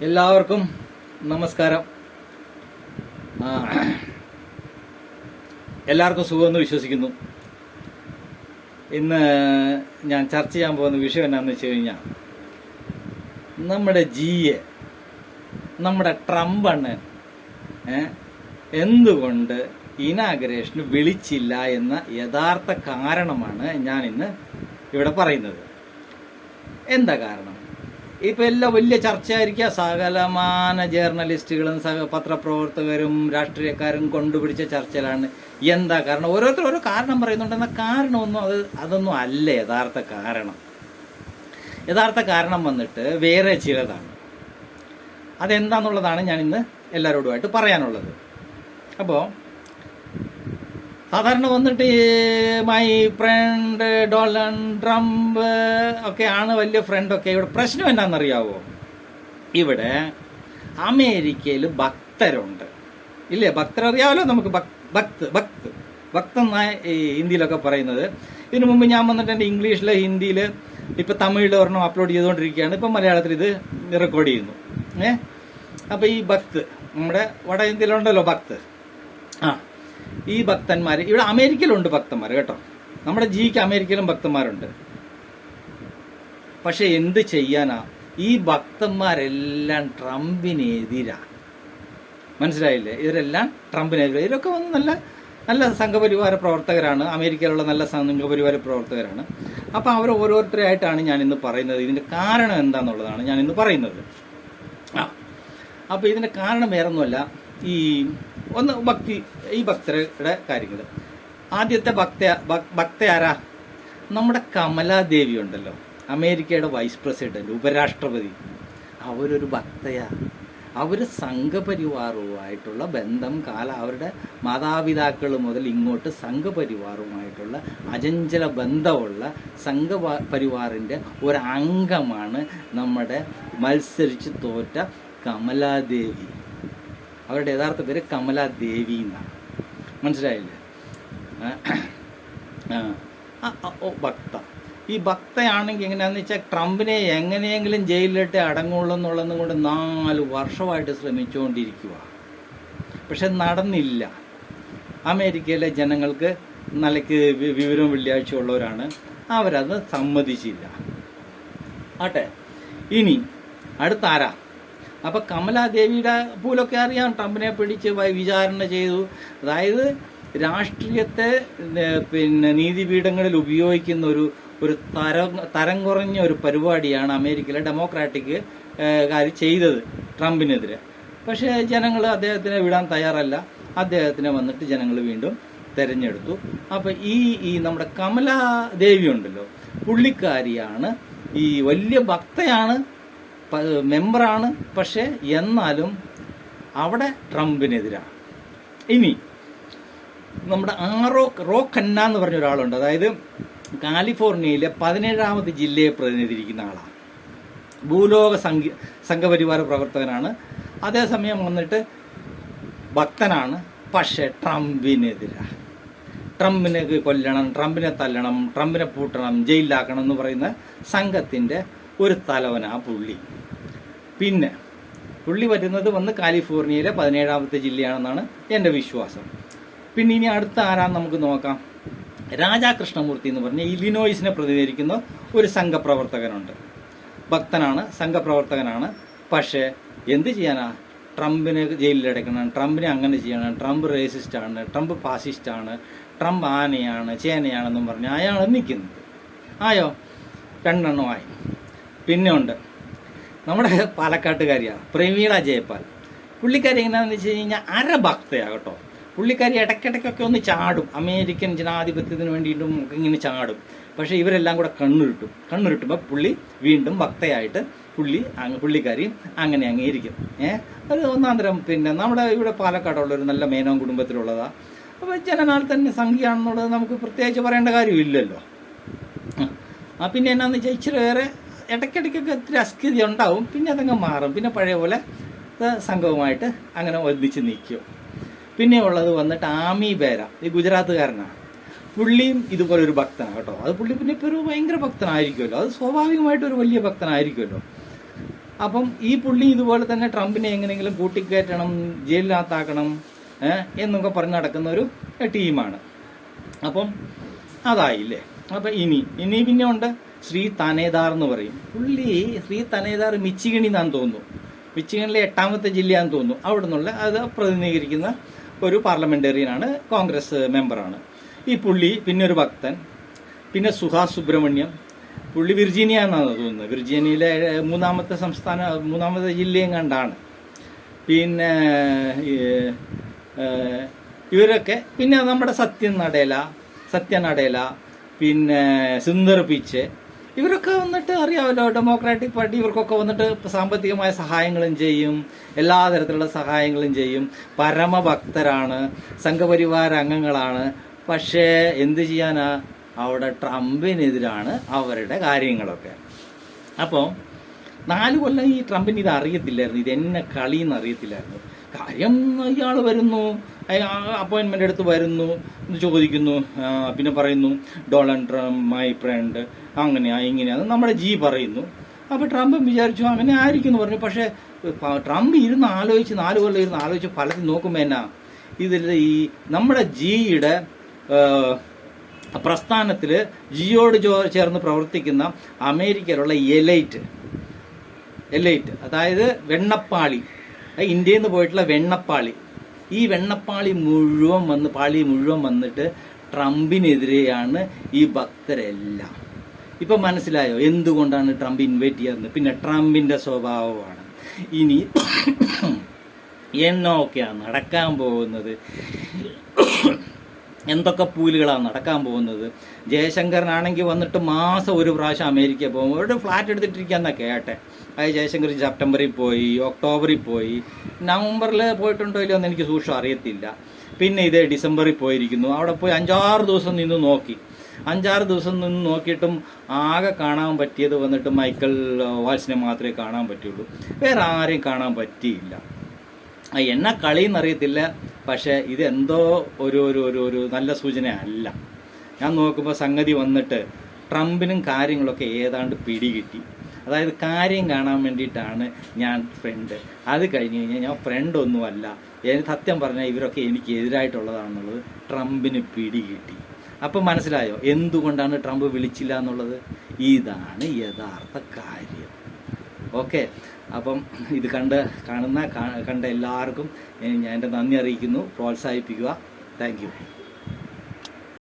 എല്ലാവർക്കും നമസ്കാരം. എല്ലാവർക്കും സുഖമെന്ന് വിശ്വസിക്കുന്നു. ഇന്ന് ഞാൻ ചർച്ച ചെയ്യാൻ പോകുന്ന വിഷയം എന്നാന്ന് വെച്ച് കഴിഞ്ഞാൽ, നമ്മുടെ നമ്മുടെ ട്രംപ് അണ്ണൻ എന്തുകൊണ്ട് ഇനാഗറേഷന് വിളിച്ചില്ല എന്ന യഥാർത്ഥ കാരണമാണ് ഞാൻ ഇന്ന് ഇവിടെ പറയുന്നത്. എന്താ കാരണം? ഇപ്പൊ എല്ലാം വലിയ ചർച്ചയായിരിക്കുക. സകലമാന ജേർണലിസ്റ്റുകളും പത്രപ്രവർത്തകരും രാഷ്ട്രീയക്കാരും കൊണ്ടുപിടിച്ച ചർച്ചയിലാണ്. എന്താ കാരണം? ഓരോരുത്തർ ഓരോ കാരണം പറയുന്നുണ്ട്. എന്നാൽ കാരണമൊന്നും അതൊന്നും അല്ല യഥാർത്ഥ കാരണം. യഥാർത്ഥ കാരണം വന്നിട്ട് വേറെ ചിലതാണ്. അതെന്താന്നുള്ളതാണ് ഞാൻ ഇന്ന് എല്ലാവരോടുമായിട്ട് പറയാനുള്ളത്. അപ്പോൾ സാധാരണ വന്നിട്ട് മൈ ഫ്രണ്ട് ഡൊണാൾഡ് ട്രംപ് ഒക്കെയാണ് വലിയ ഫ്രണ്ടൊക്കെ. ഇവിടെ പ്രശ്നം എന്നാണെന്നറിയാവോ? ഇവിടെ അമേരിക്കയിൽ ഭക്തരുണ്ട്, ഇല്ലേ? ഭക്തർ അറിയാമല്ലോ നമുക്ക്. ഭക്ത് എന്നാണ് ഈ ഹിന്ദിയിലൊക്കെ പറയുന്നത്. ഇതിനു മുമ്പ് ഞാൻ വന്നിട്ട് എൻ്റെ ഇംഗ്ലീഷിൽ, ഹിന്ദിയിൽ, ഇപ്പം തമിഴിൽ ഒരെണ്ണം അപ്ലോഡ് ചെയ്തുകൊണ്ടിരിക്കുകയാണ്. ഇപ്പം മലയാളത്തിൽ ഇത് റെക്കോർഡ് ചെയ്യുന്നു. അപ്പം ഈ ഭക്ത്, നമ്മുടെ വട ഇന്ത്യയിലുണ്ടല്ലോ ഭക്ത്. ഈ ഭക്തന്മാർ ഇവിടെ അമേരിക്കയിലുണ്ട് ഭക്തന്മാർ കേട്ടോ. നമ്മുടെ ജിക്ക് അമേരിക്കയിലും ഭക്തന്മാരുണ്ട്. പക്ഷെ എന്ത് ചെയ്യാനാ, ഈ ഭക്തന്മാരെല്ലാം ട്രംപിനെതിരാ. മനസ്സിലായില്ലേ? ഇവരെല്ലാം ട്രംപിനെതിരെ. ഇവരൊക്കെ വന്ന് നല്ല നല്ല സംഘപരിവാര പ്രവർത്തകരാണ്. അമേരിക്കയിലുള്ള നല്ല സംഘപരിവാര പ്രവർത്തകരാണ്. അപ്പം അവർ ഓരോരുത്തരായിട്ടാണ് ഞാൻ ഇന്ന് പറയുന്നത്. ഇതിന്റെ കാരണം എന്താന്നുള്ളതാണ് ഞാൻ ഇന്ന് പറയുന്നത്. അപ്പൊ ഇതിന്റെ കാരണം വേറൊന്നുമല്ല. ഈ ഭക്തരുടെ കാര്യങ്ങൾ. ആദ്യത്തെ ഭക്ത ആരാ? നമ്മുടെ കമലാദേവി ഉണ്ടല്ലോ, അമേരിക്കയുടെ വൈസ് പ്രസിഡന്റ്, ഉപരാഷ്ട്രപതി. അവരൊരു ഭക്തയാ. അവര് സംഘപരിവാറുമായിട്ടുള്ള ബന്ധം അവരുടെ മാതാപിതാക്കൾ മുതൽ ഇങ്ങോട്ട് സംഘപരിവാറുമായിട്ടുള്ള അചഞ്ചല ബന്ധമുള്ള സംഘപരിവാറിന്റെ ഒരു അംഗമാണ് നമ്മുടെ മത്സരിച്ച് തോറ്റ കമലാദേവി. അവരുടെ യഥാർത്ഥ പേര് കമലാദേവി എന്നാണ്. മനസ്സിലായില്ലേ? ഭക്ത. ഈ ഭക്തയാണെങ്കിൽ എങ്ങനെയാണെന്ന് വെച്ചാൽ ട്രംപിനെ എങ്ങനെയെങ്കിലും ജയിലിലിട്ട് അടങ്ങുള്ളൂ എന്നുള്ളതും കൊണ്ട് 4 വർഷമായിട്ട് ശ്രമിച്ചുകൊണ്ടിരിക്കുക. പക്ഷെ നടന്നില്ല. അമേരിക്കയിലെ ജനങ്ങൾക്ക് നിലയ്ക്ക് വിവരവും വെള്ളിയാഴ്ച ഉള്ളവരാണ്. അവരത് സമ്മതിച്ചില്ല. ആട്ടെ, ഇനി അടുത്ത ആരാ? അപ്പൊ കമലാദേവിയുടെ പോലൊക്കെ അറിയാം. ട്രംപിനെ പിടിച്ച് വിചാരണ ചെയ്തു. അതായത് രാഷ്ട്രീയത്തെ നീതിപീഠങ്ങളിൽ ഉപയോഗിക്കുന്ന ഒരു തരം കുറഞ്ഞ ഒരു പരിപാടിയാണ് അമേരിക്കയിലെ ഡെമോക്രാറ്റിക് കാര് ചെയ്തത് ട്രംപിനെതിരെ. പക്ഷേ ജനങ്ങൾ അദ്ദേഹത്തിനെ വിടാൻ തയ്യാറല്ല. അദ്ദേഹത്തിനെ വന്നിട്ട് ജനങ്ങൾ വീണ്ടും തെരഞ്ഞെടുത്തു. അപ്പൊ ഈ നമ്മുടെ കമലാദേവി ഉണ്ടല്ലോ, പുള്ളിക്കാരിയാണ്, ഈ വലിയ ഭക്തയാണ്, മെമ്പറാണ്. പക്ഷെ എന്നാലും അവിടെ ട്രംപിനെതിരാണ്. ഇനി നമ്മുടെ റോ ഖന്ന എന്ന് പറഞ്ഞ ഒരാളുണ്ട്. അതായത് കാലിഫോർണിയയിലെ 17ാമത്തെ ജില്ലയെ പ്രതിനിധീകരിക്കുന്ന ആളാണ്. ഭൂലോക സംഘപരിവാര പ്രവർത്തകനാണ്. അതേസമയം വന്നിട്ട് ഭക്തനാണ്. പക്ഷെ ട്രംപിനെതിരാ. ട്രംപിനെ കൊല്ലണം, ട്രംപിനെ തല്ലണം, ട്രംപിനെ പൂട്ടണം, ജയിലിലാക്കണം എന്ന് പറയുന്ന സംഘത്തിന്റെ ഒരു തലവനാ പുള്ളി. പിന്നെ പുള്ളി വരുന്നത് വന്ന് കാലിഫോർണിയയിലെ 17ാമത്തെ ജില്ലയാണെന്നാണ് എൻ്റെ വിശ്വാസം. പിന്നെ ഇനി അടുത്ത ആരാന്ന് നമുക്ക് നോക്കാം. രാജാ കൃഷ്ണമൂർത്തി എന്ന് പറഞ്ഞ ഇലിനോയിസിനെ പ്രതിനിധീകരിക്കുന്ന ഒരു സംഘപ്രവർത്തകനുണ്ട്. ഭക്തനാണ്, സംഘപ്രവർത്തകനാണ്. പക്ഷേ എന്ത് ചെയ്യാനാ? ട്രംപിനെ ജയിലിലടയ്ക്കണം, ട്രംപിനെ അങ്ങനെ ചെയ്യണം, ട്രംപ് റേസിസ്റ്റാണ്, ട്രംപ് ഫാസിസ്റ്റാണ്, ട്രംപ് ആനയാണ്, ചേനയാണെന്നും പറഞ്ഞ് അയാൾ നിൽക്കുന്നത്. ആയോ? 2 എണ്ണമായി. പിന്നെ ഉണ്ട് നമ്മുടെ പാലക്കാട്ടുകാരിയാണ് പ്രമീള ജയപാൽ. പുള്ളിക്കാരി എങ്ങനെയാണെന്ന് വെച്ച് കഴിഞ്ഞാൽ അരഭക്തയാകട്ടോ. പുള്ളിക്കാരി ഇടയ്ക്കിടയ്ക്കൊക്കെ ഒന്ന് ചാടും. അമേരിക്കൻ ജനാധിപത്യത്തിന് വേണ്ടിയിട്ടും ഇങ്ങനെ ചാടും. പക്ഷെ ഇവരെല്ലാം കൂടെ കണ്ണുരുട്ടുമ്പോൾ പുള്ളി വീണ്ടും ഭക്തയായിട്ട് പുള്ളിക്കാരി അങ്ങനെ ഇരിക്കും. അത് ഒന്നാന്തരം. പിന്നെ നമ്മുടെ ഇവിടെ പാലക്കാടുള്ളൊരു നല്ല മേനോൻ കുടുംബത്തിലുള്ളതാ. അപ്പോൾ ജനനാൽ തന്നെ സംഖ്യയാണെന്നുള്ളത് നമുക്ക് പ്രത്യേകിച്ച് പറയേണ്ട കാര്യമില്ലല്ലോ. പിന്നെ എന്നാന്ന് വെച്ചാൽ ഇച്ചിരി വേറെ ഇടയ്ക്കിടയ്ക്കൊക്കെ ഒത്തിരി അസ്ഥിതി ഉണ്ടാവും. പിന്നെ അതങ്ങ് മാറും. പിന്നെ പഴയ പോലെ സംഘവുമായിട്ട് അങ്ങനെ ഒന്നിച്ച് നിൽക്കും. പിന്നെ ഉള്ളത് വന്നിട്ട് ആമി ബേര, ഈ ഗുജറാത്തുകാരനാണ്. പുള്ളിയും ഇതുപോലെ ഒരു ഭക്തനാണ് കേട്ടോ. അത് പുള്ളി പിന്നെ ഇപ്പോൾ ഒരു ഭയങ്കര ഭക്തനായിരിക്കുമല്ലോ. അത് സ്വാഭാവികമായിട്ട് ഒരു വലിയ ഭക്തനായിരിക്കുമല്ലോ. അപ്പം ഈ പുള്ളി ഇതുപോലെ തന്നെ ട്രംപിനെ എങ്ങനെയെങ്കിലും കൂട്ടിക്കയറ്റണം, ജയിലിനകത്താക്കണം എന്നൊക്കെ പറഞ്ഞ് നടക്കുന്ന ഒരു ടീമാണ്. അപ്പം അതായില്ലേ. അപ്പം ഇനി പിന്നെ ഉണ്ട് ശ്രീ തനേദാർ എന്ന് പറയും. പുള്ളി ശ്രീ തനേദാർ മിച്ചിഗണിന്നാന്ന് തോന്നുന്നു, മിച്ചിഗണിലെ 8ാമത്തെ ജില്ലയാന്ന് തോന്നുന്നു. അവിടെ നിന്നുള്ള അത് പ്രതിനിധീകരിക്കുന്ന ഒരു പാർലമെന്റേറിയനാണ്, കോൺഗ്രസ് മെമ്പറാണ് ഈ പുള്ളി. പിന്നെ ഒരു ഭക്തൻ, പിന്നെ സുഹാസ് സുബ്രഹ്മണ്യം, പുള്ളി വിർജീനിയ എന്നാണ് തോന്നുന്നത്, വിർജീനിയയിലെ 3ാമത്തെ ജില്ലയും കണ്ടാണ്. പിന്നെ ഇവരൊക്കെ, പിന്നെ നമ്മുടെ സത്യ നടേല, പിന്നെ സുന്ദർ പിച്ചെ, ഇവരൊക്കെ വന്നിട്ട് അറിയാമല്ലോ, ഡെമോക്രാറ്റിക് പാർട്ടി ഇവർക്കൊക്കെ വന്നിട്ട് സാമ്പത്തികമായ സഹായങ്ങളും ചെയ്യും, എല്ലാ തരത്തിലുള്ള സഹായങ്ങളും ചെയ്യും. പരമഭക്തരാണ്, സംഘപരിവാര അംഗങ്ങളാണ്. പക്ഷേ എന്ത് ചെയ്യാനാ, അവിടെ ട്രംപിനെതിരാണ് അവരുടെ കാര്യങ്ങളൊക്കെ. അപ്പോൾ 4 കൊല്ലം ഈ ട്രംപിന് ഇത് അറിയത്തില്ലായിരുന്നു, ഇത് എന്നെ കളിയെന്ന് അറിയത്തില്ലായിരുന്നു. കാര്യം ഇയാൾ വരുന്നു, അപ്പോയിൻമെൻ്റ് എടുത്ത് വരുന്നു, ചോദിക്കുന്നു, പിന്നെ പറയുന്നു ഡൊണാൾഡ് ട്രംപ് മൈ ഫ്രണ്ട്, അങ്ങനെയാ ഇങ്ങനെയാന്ന് നമ്മുടെ പറയുന്നു. അപ്പോൾ ട്രംപ് വിചാരിച്ചു അങ്ങനെ ആയിരിക്കും എന്ന് പറഞ്ഞു. പക്ഷേ ട്രംപ് ഇരുന്ന് ആലോചിച്ച് 4 കൊല്ലം ഇരുന്ന് ആലോചിച്ച് പലതും നോക്കുമ്പോൾ എന്നാ, ഇതിൽ ഈ നമ്മുടെ ജിയുടെ പ്രസ്ഥാനത്തിൽ ജിയോട് ചേർന്ന് പ്രവർത്തിക്കുന്ന അമേരിക്കയിലുള്ള എലൈറ്റ്, അതായത് വെണ്ണപ്പാളി, ഇന്ത്യയിൽ നിന്ന് പോയിട്ടുള്ള വെണ്ണപ്പാളി, ഈ വെണ്ണപ്പാളി മുഴുവൻ വന്നിട്ട് ട്രംപിനെതിരെയാണ് ഈ ഭക്തരെല്ലാം. ഇപ്പം മനസ്സിലായോ എന്തുകൊണ്ടാണ് ട്രംപ് ഇൻവൈറ്റ് ചെയ്യുന്നത്? പിന്നെ ട്രംപിന്റെ സ്വഭാവമാണ്. ഇനി എന്നൊക്കെയാണ് നടക്കാൻ പോകുന്നത്, എന്തൊക്കെ പൂലുകളാണ് നടക്കാൻ പോകുന്നത്. ജയശങ്കറിനാണെങ്കിൽ വന്നിട്ട് മാസം ഒരു പ്രാവശ്യം അമേരിക്ക പോകും, ഒരു ഫ്ലാറ്റ് എടുത്തിട്ടിരിക്കാന്നാണ് കേട്ടെ. അത് ജയശങ്കർ സെപ്റ്റംബറിൽ പോയി, ഒക്ടോബറിൽ പോയി, നവംബറിൽ പോയിട്ടുണ്ടോ ഇല്ലയോ എന്ന് എനിക്ക് സൂക്ഷ്മം അറിയത്തില്ല. പിന്നെ ഇതേ ഡിസംബറിൽ പോയിരിക്കുന്നു. അവിടെ പോയി 5-6 ദിവസം നിന്ന് നോക്കി. 5-6 ദിവസം നിന്ന് നോക്കിയിട്ടും ആകെ കാണാൻ പറ്റിയത് വന്നിട്ട് മൈക്കൽ വാൽസിനെ മാത്രമേ കാണാൻ പറ്റുള്ളൂ, വേറെ ആരെയും കാണാൻ പറ്റിയില്ല. എന്നാ കളിയെന്നറിയത്തില്ല. പക്ഷേ ഇതെന്തോ ഒരു നല്ല സൂചന അല്ല. ഞാൻ നോക്കുമ്പോൾ സംഗതി വന്നിട്ട് ട്രംപിനും കാര്യങ്ങളൊക്കെ ഏതാണ്ട് പിടികിട്ടി. അതായത് കാര്യം കാണാൻ വേണ്ടിയിട്ടാണ് ഞാൻ ഫ്രണ്ട്, അത് കഴിഞ്ഞ് കഴിഞ്ഞാൽ ഞാൻ ഫ്രണ്ട് ഒന്നുമല്ല, സത്യം പറഞ്ഞാൽ ഇവരൊക്കെ എനിക്ക് എതിരായിട്ടുള്ളതാണെന്നുള്ളത് ട്രംപിന് പിടികിട്ടി. അപ്പം മനസ്സിലായോ എന്തുകൊണ്ടാണ് ട്രംപ് വിളിച്ചില്ല എന്നുള്ളത്? ഇതാണ് യഥാർത്ഥ കാര്യം. ഓക്കെ, അപ്പം ഇത് കണ്ട എല്ലാവർക്കും ഞാൻ എൻ്റെ നന്ദി അറിയിക്കുന്നു. പ്രോത്സാഹിപ്പിക്കുക. Thank you.